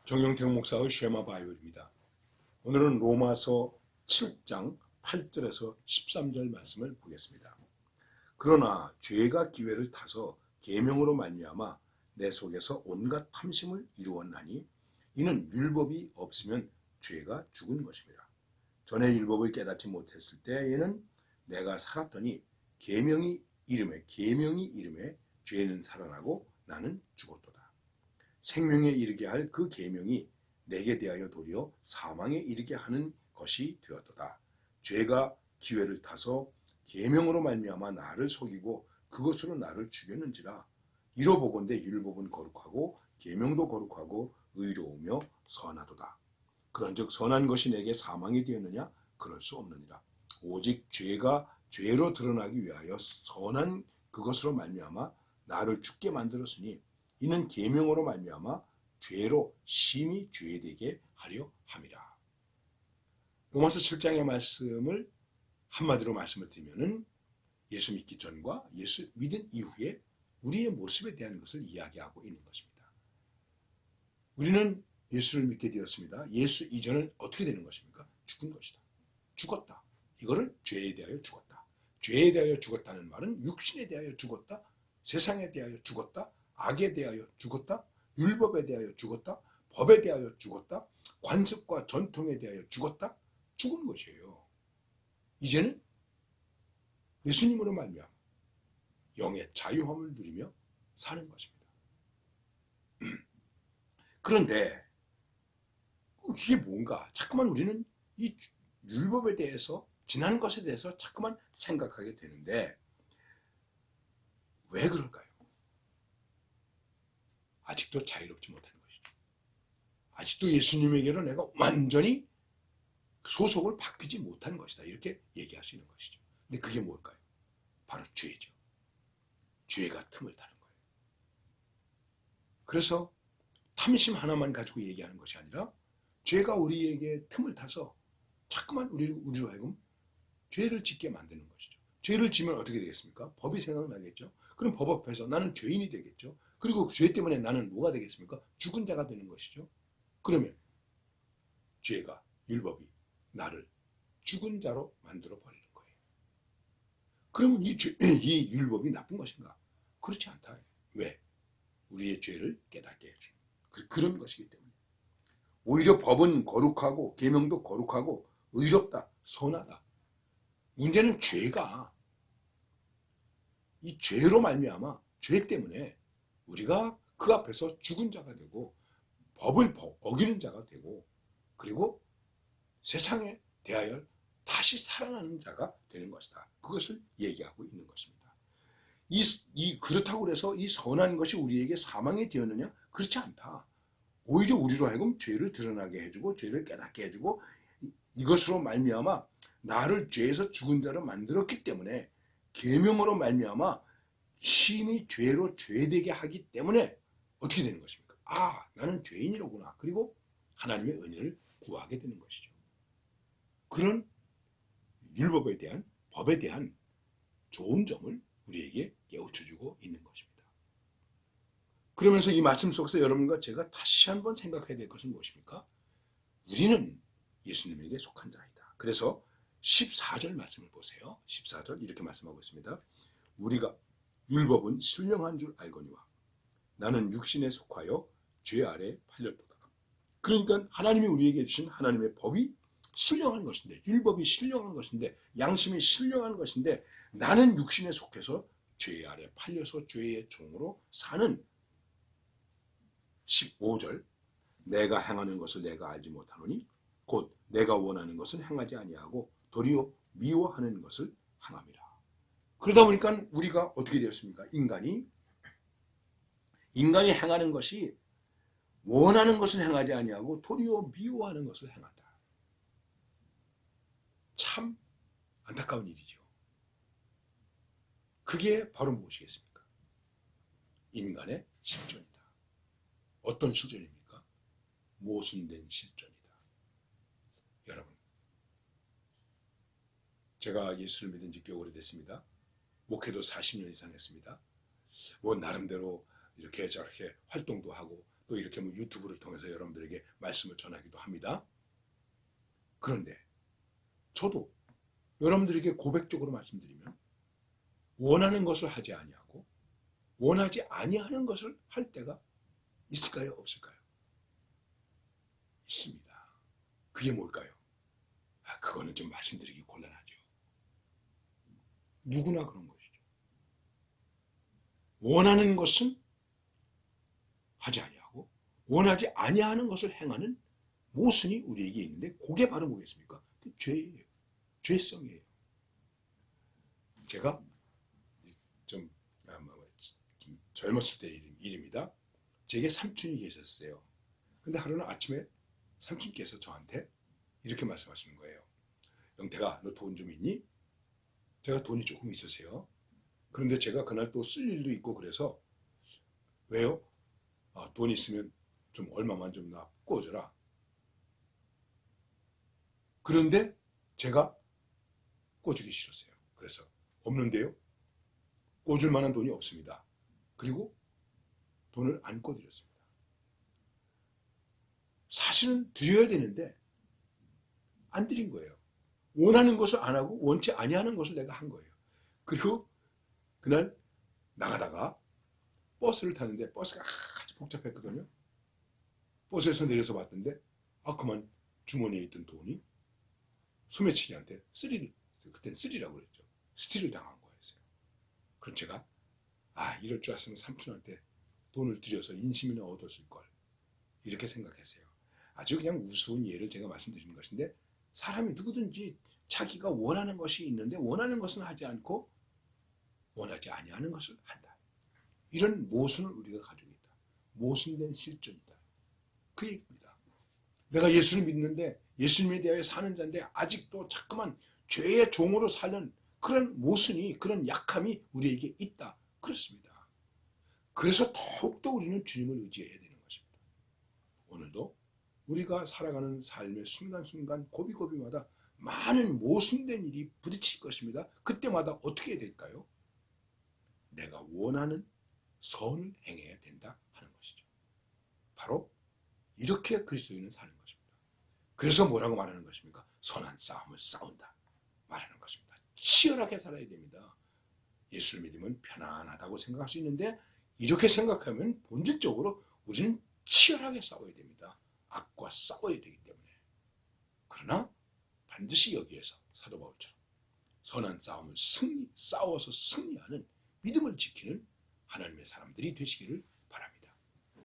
정영택 목사의 쉐마 바이블입니다. 오늘은 로마서 7장 8절에서 13절 말씀을 보겠습니다. 그러나 죄가 기회를 타서 계명으로 말미암아 내 속에서 온갖 탐심을 이루었나니 이는 율법이 없으면 죄가 죽은 것입니다. 전에 율법을 깨닫지 못했을 때에는 내가 살았더니 계명이 이름에 죄는 살아나고 나는 죽었도다. 생명에 이르게 할 그 계명이 내게 대하여 도리어 사망에 이르게 하는 것이 되었도다. 죄가 기회를 타서 계명으로 말미암아 나를 속이고 그것으로 나를 죽였는지라. 이로보건대 율법은 거룩하고 계명도 거룩하고 의로우며 선하도다. 그런즉 선한 것이 내게 사망이 되었느냐? 그럴 수 없느니라. 오직 죄가 죄로 드러나기 위하여 선한 그것으로 말미암아 나를 죽게 만들었으니 이는 계명으로 말미암아 죄로 심히 죄되게 하려 함이라. 로마서 7장의 말씀을 한마디로 말씀을 드리면은 예수 믿기 전과 예수 믿은 이후에 우리의 모습에 대한 것을 이야기하고 있는 것입니다. 우리는 예수를 믿게 되었습니다. 예수 이전은 어떻게 되는 것입니까? 죽은 것이다. 죽었다. 이거를 죄에 대하여 죽었다. 죄에 대하여 죽었다는 말은 육신에 대하여 죽었다. 세상에 대하여 죽었다. 악에 대하여 죽었다. 율법에 대하여 죽었다. 법에 대하여 죽었다. 관습과 전통에 대하여 죽었다. 죽은 것이에요. 이제는 예수님으로 말미암아 영의 자유함을 누리며 사는 것입니다. 그런데 이게 뭔가 자꾸만 우리는 이 율법에 대해서 지난 것에 대해서 자꾸만 생각하게 되는데 왜 그럴까요? 아직도 자유롭지 못하는 것이죠. 아직도 예수님에게로 내가 완전히 소속을 바뀌지 못한 것이다. 이렇게 얘기하시는 것이죠. 근데 그게 뭘까요? 바로 죄죠. 죄가 틈을 타는 거예요. 그래서 탐심 하나만 가지고 얘기하는 것이 아니라 죄가 우리에게 틈을 타서 자꾸만 우리로 하여금 죄를 짓게 만드는 것이죠. 죄를 지면 어떻게 되겠습니까? 법이 생각나겠죠. 그럼 법 앞에서 나는 죄인이 되겠죠. 그리고 그 죄 때문에 나는 뭐가 되겠습니까? 죽은 자가 되는 것이죠. 그러면 죄가, 율법이 나를 죽은 자로 만들어 버리는 거예요. 그러면 이 율법이 나쁜 것인가? 그렇지 않다. 왜? 우리의 죄를 깨닫게 해주는 그런 것이기 때문에. 오히려 법은 거룩하고 계명도 거룩하고 의롭다, 선하다. 문제는 죄가 이 죄로 말미암아 죄 때문에 우리가 그 앞에서 죽은 자가 되고 법을 어기는 자가 되고 그리고 세상에 대하여 다시 살아나는 자가 되는 것이다. 그것을 얘기하고 있는 것입니다. 그렇다고 해서 이 선한 것이 우리에게 사망이 되었느냐? 그렇지 않다. 오히려 우리로 하여금 죄를 드러나게 해주고 죄를 깨닫게 해주고 이것으로 말미암아 나를 죄에서 죽은 자로 만들었기 때문에 계명으로 말미암아 심히 죄로 죄되게 하기 때문에 어떻게 되는 것입니까? 아, 나는 죄인이로구나. 그리고 하나님의 은혜를 구하게 되는 것이죠. 그런 율법에 대한 법에 대한 좋은 점을 우리에게 깨우쳐주고 있는 것입니다. 그러면서 이 말씀 속에서 여러분과 제가 다시 한번 생각해야 될 것은 무엇입니까? 우리는 예수님에게 속한 자이다. 그래서 14절 말씀을 보세요. 14절 이렇게 말씀하고 있습니다. 우리가 율법은 신령한 줄 알거니와 나는 육신에 속하여 죄 아래 팔렸도다. 그러니까 하나님이 우리에게 주신 하나님의 법이 신령한 것인데 율법이 신령한 것인데 양심이 신령한 것인데 나는 육신에 속해서 죄 아래 팔려서 죄의 종으로 사는 15절 내가 행하는 것을 내가 알지 못하노니 곧 내가 원하는 것을 행하지 아니하고 도리어 미워하는 것을 행함이라. 그러다 보니까 우리가 어떻게 되었습니까? 인간이 행하는 것이 원하는 것을 행하지 아니하고 도리어 미워하는 것을 행한다. 참 안타까운 일이죠. 그게 바로 무엇이겠습니까? 인간의 실존이다. 어떤 실존입니까? 모순된 실존이다. 여러분, 제가 예수를 믿은 지 꽤 오래됐습니다. 목회도 40년 이상 했습니다. 뭐 나름대로 이렇게 저렇게 활동도 하고 또 이렇게 뭐 유튜브를 통해서 여러분들에게 말씀을 전하기도 합니다. 그런데 저도 여러분들에게 고백적으로 말씀드리면 원하는 것을 하지 아니하고 원하지 아니하는 것을 할 때가 있을까요? 없을까요? 있습니다. 그게 뭘까요? 그거는 좀 말씀드리기 곤란하죠. 누구나 그런 것이죠. 원하는 것은 하지 아니하고 원하지 아니하는 것을 행하는 모순이 우리에게 있는데 그게 바로 뭐겠습니까? 그 죄예요. 죄성이에요. 제가 좀 젊었을 때 일입니다. 제게 삼촌이 계셨어요. 근데 하루는 아침에 삼촌께서 저한테 이렇게 말씀하시는 거예요. 영태가 너 돈 좀 있니? 제가 돈이 조금 있었어요. 그런데 제가 그날 또 쓸 일도 있고 그래서 왜요? 돈 있으면 좀 얼마만 좀 나 꿔줘라. 그런데 제가 꿔주기 싫었어요. 그래서 없는데요? 꿔줄 만한 돈이 없습니다. 그리고 돈을 안 꿔드렸습니다. 사실은 드려야 되는데 안 드린 거예요. 원하는 것을 안 하고 원치 아니하는 것을 내가 한 거예요. 그리고 그날 나가다가 버스를 타는데 버스가 아주 복잡했거든요. 버스에서 내려서 봤는데 그만 주머니에 있던 돈이 소매치기한테 그땐 쓰리라고 그랬죠. 스틸을 당한 거였어요. 그럼 제가 이럴 줄 알았으면 삼촌한테 돈을 들여서 인심이나 얻었을 걸 이렇게 생각했어요. 아주 그냥 우스운 예를 제가 말씀드리는 것인데 사람이 누구든지 자기가 원하는 것이 있는데 원하는 것은 하지 않고 원하지 아니하는 것을 한다. 이런 모순을 우리가 가지고 있다. 모순된 실존이다. 그 얘기입니다. 내가 예수를 믿는데 예수님에 대하여 사는 자인데 아직도 자꾸만 죄의 종으로 사는 그런 모순이 그런 약함이 우리에게 있다. 그렇습니다. 그래서 더욱더 우리는 주님을 의지해야 되는 것입니다. 오늘도 우리가 살아가는 삶의 순간순간 고비고비마다 많은 모순된 일이 부딪힐 것입니다. 그때마다 어떻게 될까요? 내가 원하는 선을 행해야 된다 하는 것이죠. 바로 이렇게 그리스도인은 사는 것입니다. 그래서 뭐라고 말하는 것입니까? 선한 싸움을 싸운다 말하는 것입니다. 치열하게 살아야 됩니다. 예수를 믿으면 편안하다고 생각할 수 있는데 이렇게 생각하면 본질적으로 우리는 치열하게 싸워야 됩니다. 악과 싸워야 되기 때문에. 그러나 반드시 여기에서 사도 바울처럼 선한 싸움을 싸워서 승리하는 믿음을 지키는 하나님의 사람들이 되시기를